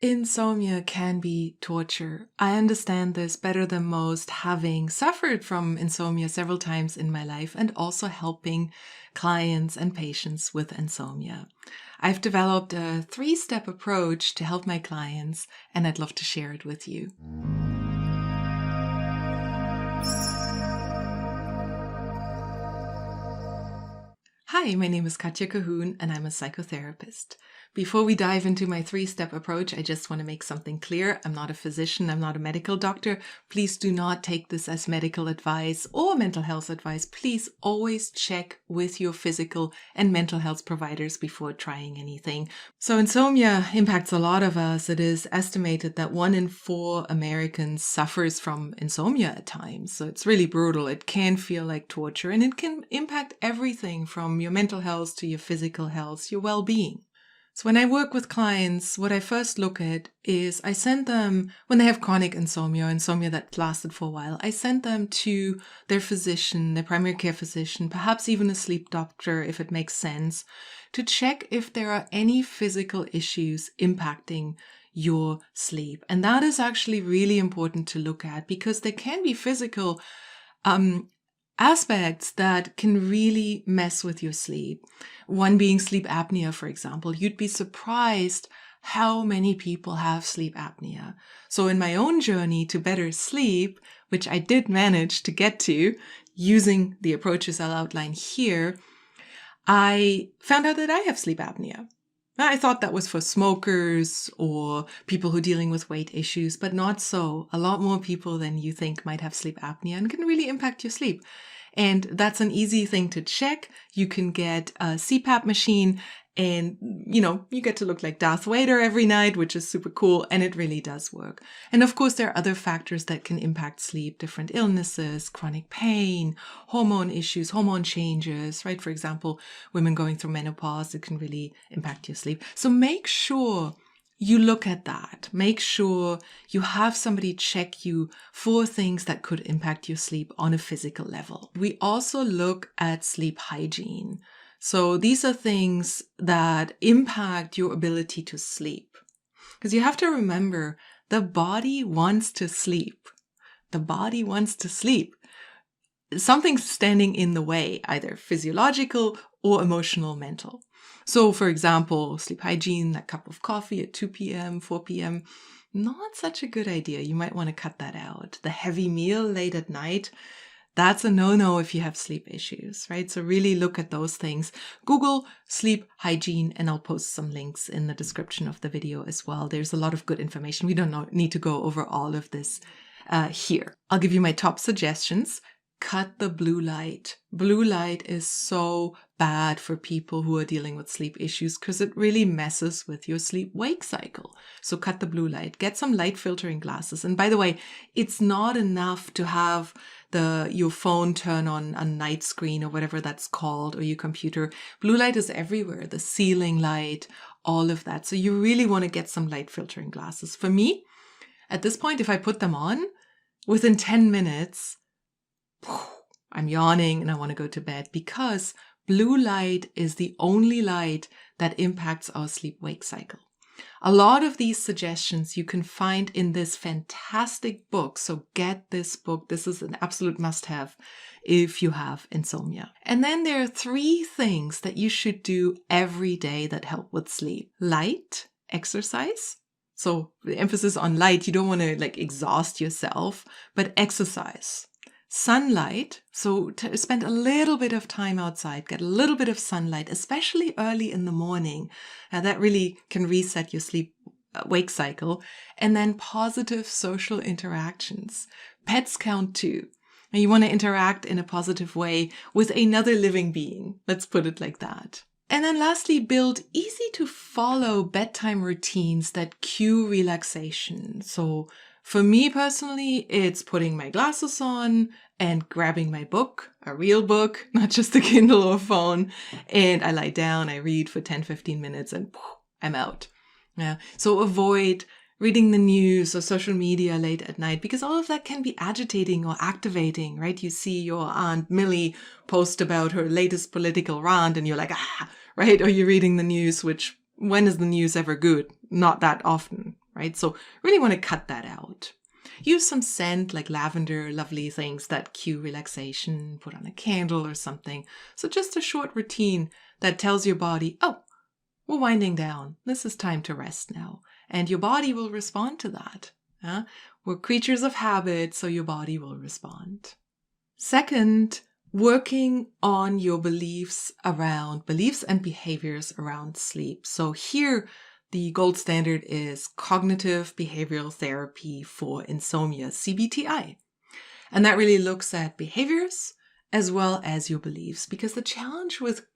Insomnia can be torture. I understand this better than most, having suffered from insomnia several times in my life and also helping clients and patients with insomnia. I've developed a 3-step approach to help my clients, and I'd love to share it with you. Hi, my name is Katja Cahoon, and I'm a psychotherapist. Before we dive into my 3-step approach, I just want to make something clear. I'm not a physician. I'm not a medical doctor. Please do not take this as medical advice or mental health advice. Please always check with your physical and mental health providers before trying anything. So insomnia impacts a lot of us. It is estimated that 1 in 4 Americans suffers from insomnia at times. So it's really brutal. It can feel like torture, and it can impact everything from your mental health to your physical health, your well-being. So when I work with clients, what I first look at is I send them, when they have chronic insomnia that lasted for a while, I send them to their physician, their primary care physician, perhaps even a sleep doctor if it makes sense, to check if there are any physical issues impacting your sleep. And that is actually really important to look at because there can be physical aspects that can really mess with your sleep. One being sleep apnea, for example. You'd be surprised how many people have sleep apnea. So in my own journey to better sleep, which I did manage to get to using the approaches I'll outline here, I found out that I have sleep apnea. I thought that was for smokers or people who are dealing with weight issues, but not so. A lot more people than you think might have sleep apnea and can really impact your sleep. And that's an easy thing to check. You can get a CPAP machine and, you get to look like Darth Vader every night, which is super cool. And it really does work. And of course, there are other factors that can impact sleep, different illnesses, chronic pain, hormone issues, hormone changes, right? For example, women going through menopause, it can really impact your sleep. So make sure you look at that. Make sure you have somebody check you for things that could impact your sleep on a physical level. We also look at sleep hygiene. So these are things that impact your ability to sleep. Because you have to remember, the body wants to sleep. The body wants to sleep. Something's standing in the way, either physiological or emotional, mental. So, for example, sleep hygiene, that cup of coffee at 2 p.m., 4 p.m., not such a good idea. You might want to cut that out. The heavy meal late at night, that's a no-no if you have sleep issues, right? So really look at those things. Google sleep hygiene, and I'll post some links in the description of the video as well. There's a lot of good information. We don't need to go over all of this here. I'll give you my top suggestions. Cut the blue light. Blue light is so bad for people who are dealing with sleep issues because it really messes with your sleep-wake cycle. So cut the blue light. Get some light filtering glasses. And by the way, it's not enough to have your phone turn on a night screen or whatever that's called, or your computer. Blue light is everywhere. The ceiling light, all of that. So you really want to get some light filtering glasses. For me, at this point, if I put them on, within 10 minutes, I'm yawning and I want to go to bed because blue light is the only light that impacts our sleep-wake cycle. A lot of these suggestions you can find in this fantastic book. So get this book. This is an absolute must-have if you have insomnia. And then there are 3 things that you should do every day that help with sleep. Light, exercise. So the emphasis on light, you don't want to exhaust yourself, but exercise. Sunlight, so to spend a little bit of time outside, get a little bit of sunlight, especially early in the morning. That really can reset your sleep-wake cycle. And then positive social interactions. Pets count too. And you want to interact in a positive way with another living being. Let's put it like that. And then lastly, build easy to follow bedtime routines that cue relaxation. So for me personally, it's putting my glasses on and grabbing my book, a real book, not just a Kindle or phone. And I lie down, I read for 10-15 minutes and I'm out. Yeah. So avoid reading the news or social media late at night because all of that can be agitating or activating, right? You see your Aunt Millie post about her latest political rant and you're like, right? Or you're reading the news, which when is the news ever good? Not that often. right? So really want to cut that out. Use some scent like lavender, lovely things that cue relaxation, put on a candle or something. So just a short routine that tells your body, oh, we're winding down. This is time to rest now. And your body will respond to that. We're creatures of habit, so your body will respond. Second, working on your beliefs and behaviors around sleep. So here, the gold standard is cognitive behavioral therapy for insomnia, CBT-I. And that really looks at behaviors as well as your beliefs, because the challenge with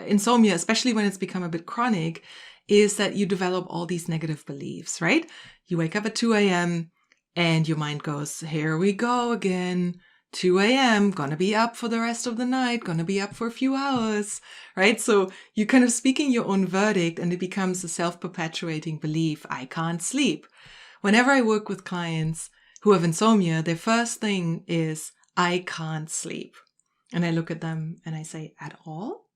insomnia, especially when it's become a bit chronic, is that you develop all these negative beliefs, right? You wake up at 2 a.m. and your mind goes, here we go again. 2 a.m., gonna be up for the rest of the night, gonna be up for a few hours, right? So you're kind of speaking your own verdict and it becomes a self-perpetuating belief, I can't sleep. Whenever I work with clients who have insomnia, their first thing is, I can't sleep. And I look at them and I say, at all?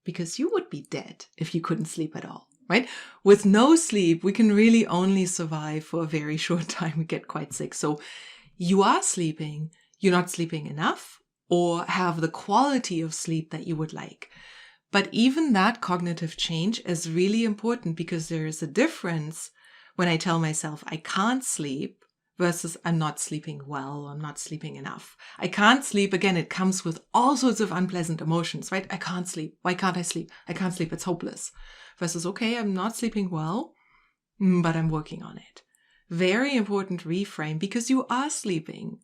Because you would be dead if you couldn't sleep at all, right? With no sleep, we can really only survive for a very short time. We get quite sick. So you are sleeping. You're not sleeping enough or have the quality of sleep that you would like. But even that cognitive change is really important because there is a difference when I tell myself I can't sleep versus I'm not sleeping well, I'm not sleeping enough. I can't sleep, again, it comes with all sorts of unpleasant emotions, right? I can't sleep. Why can't I sleep? I can't sleep. It's hopeless. Versus, okay, I'm not sleeping well, but I'm working on it. Very important reframe because you are sleeping.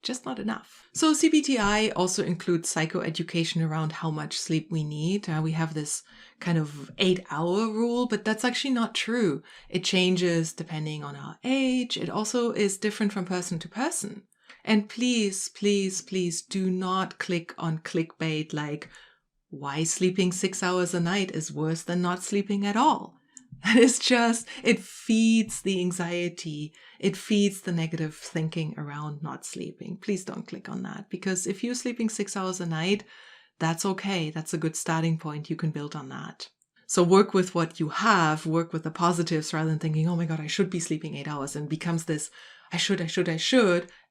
Just not enough. So CBT-I also includes psychoeducation around how much sleep we need. We have this kind of 8-hour rule, but that's actually not true. It changes depending on our age. It also is different from person to person. And please, please, please do not click on clickbait like why sleeping 6 hours a night is worse than not sleeping at all. That is just, it feeds the anxiety. It feeds the negative thinking around not sleeping. Please don't click on that because if you're sleeping 6 hours a night, that's okay. That's a good starting point. You can build on that. So work with what you have, work with the positives rather than thinking, oh my God, I should be sleeping 8 hours and becomes this, I should.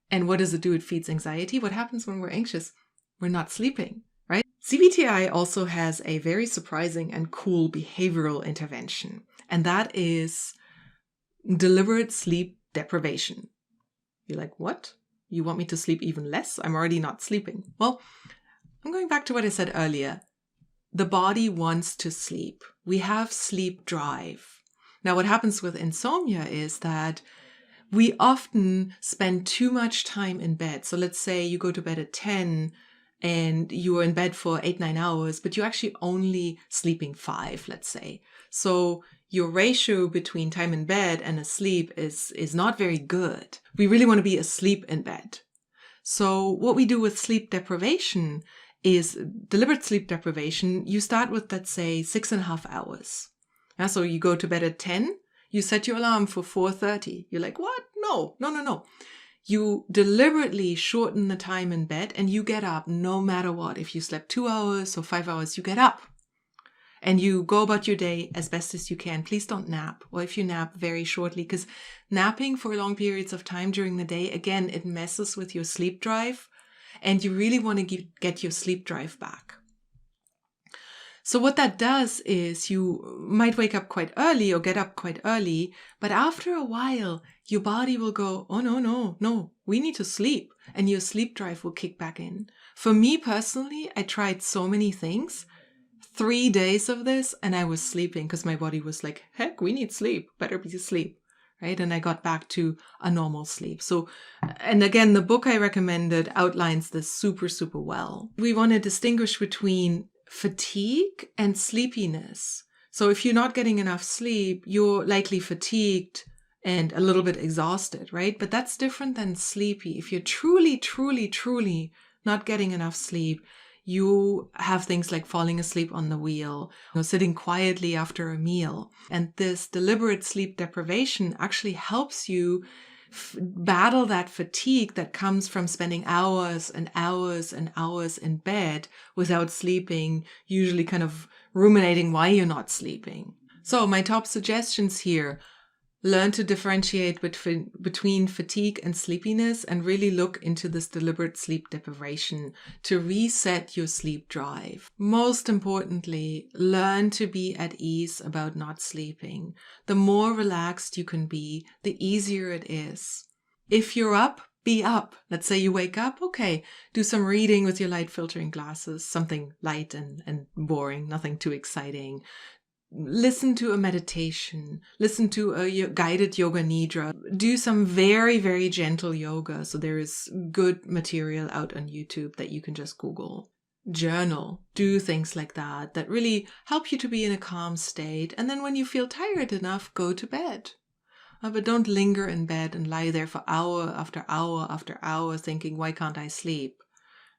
And what does it do? It feeds anxiety. What happens when we're anxious? We're not sleeping, right? CBT-I also has a very surprising and cool behavioral intervention, and that is deliberate sleep deprivation. You're like, what? You want me to sleep even less? I'm already not sleeping. Well, I'm going back to what I said earlier. The body wants to sleep. We have sleep drive. Now, what happens with insomnia is that we often spend too much time in bed. So let's say you go to bed at 10 and you are in bed for 8-9 hours, but you're actually only sleeping 5, let's say. So your ratio between time in bed and asleep is not very good. We really want to be asleep in bed. So what we do with sleep deprivation is deliberate sleep deprivation. You start with, let's say, 6.5 hours. So you go to bed at 10, you set your alarm for 4:30. You're like, what? No. You deliberately shorten the time in bed and you get up no matter what. If you slept 2 hours or 5 hours, you get up and you go about your day as best as you can. Please don't nap, or if you nap, very shortly, because napping for long periods of time during the day, again, it messes with your sleep drive and you really want to get your sleep drive back. So what that does is you might wake up quite early or get up quite early, but after a while, your body will go, oh, no, we need to sleep. And your sleep drive will kick back in. For me personally, I tried so many things, 3 days of this, and I was sleeping because my body was like, heck, we need sleep, better be asleep, right? And I got back to a normal sleep. So, and again, the book I recommended outlines this super, super well. We want to distinguish between fatigue and sleepiness. So if you're not getting enough sleep, you're likely fatigued and a little bit exhausted, right? But that's different than sleepy. If you're truly not getting enough sleep, you have things like falling asleep on the wheel, sitting quietly after a meal. And this deliberate sleep deprivation actually helps you battle that fatigue that comes from spending hours and hours and hours in bed without sleeping, usually kind of ruminating why you're not sleeping. So my top suggestions here: Learn to differentiate between fatigue and sleepiness, and really look into this deliberate sleep deprivation to reset your sleep drive. Most importantly, learn to be at ease about not sleeping. The more relaxed you can be, the easier it is. If you're up, be up. Let's say you wake up, okay, do some reading with your light filtering glasses, something light and boring, nothing too exciting. Listen to a meditation, listen to a guided yoga nidra, do some very, very gentle yoga. So there is good material out on YouTube that you can just Google. Journal, do things like that really help you to be in a calm state. And then when you feel tired enough, go to bed. But don't linger in bed and lie there for hour after hour after hour thinking, why can't I sleep?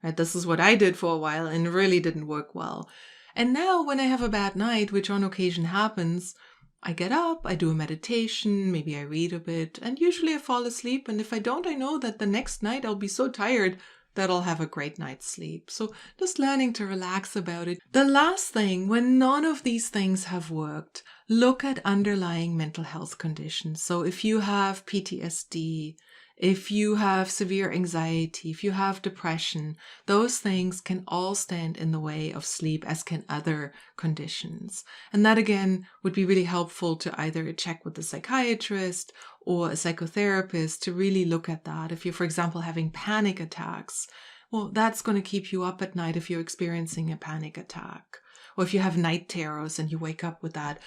Right? This is what I did for a while and really didn't work well. And now when I have a bad night, which on occasion happens, I get up, I do a meditation, maybe I read a bit, and usually I fall asleep. And if I don't, I know that the next night I'll be so tired that I'll have a great night's sleep. So just learning to relax about it. The last thing, when none of these things have worked, look at underlying mental health conditions. So if you have PTSD, if you have severe anxiety, if you have depression, those things can all stand in the way of sleep, as can other conditions. And that again would be really helpful to either check with a psychiatrist or a psychotherapist to really look at that. If you're, for example, having panic attacks, well, that's going to keep you up at night if you're experiencing a panic attack. Or if you have night terrors and you wake up with that,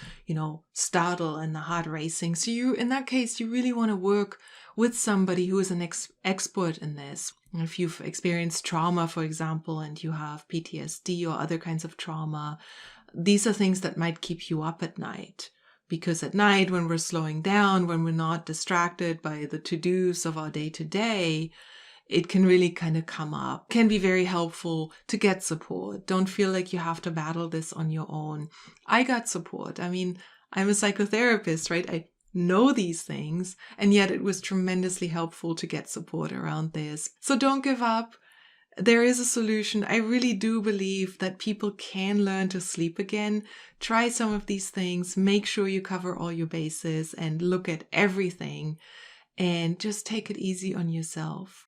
startle and the heart racing. So in that case, you really want to work with somebody who is an expert in this. If you've experienced trauma, for example, and you have PTSD or other kinds of trauma, these are things that might keep you up at night. Because at night, when we're slowing down, when we're not distracted by the to-dos of our day-to-day, it can really kind of come up. It can be very helpful to get support. Don't feel like you have to battle this on your own. I got support. I mean, I'm a psychotherapist, right? I know these things, and yet it was tremendously helpful to get support around this. So don't give up. There is a solution. I really do believe that people can learn to sleep again. Try some of these things. Make sure you cover all your bases and look at everything, and just take it easy on yourself.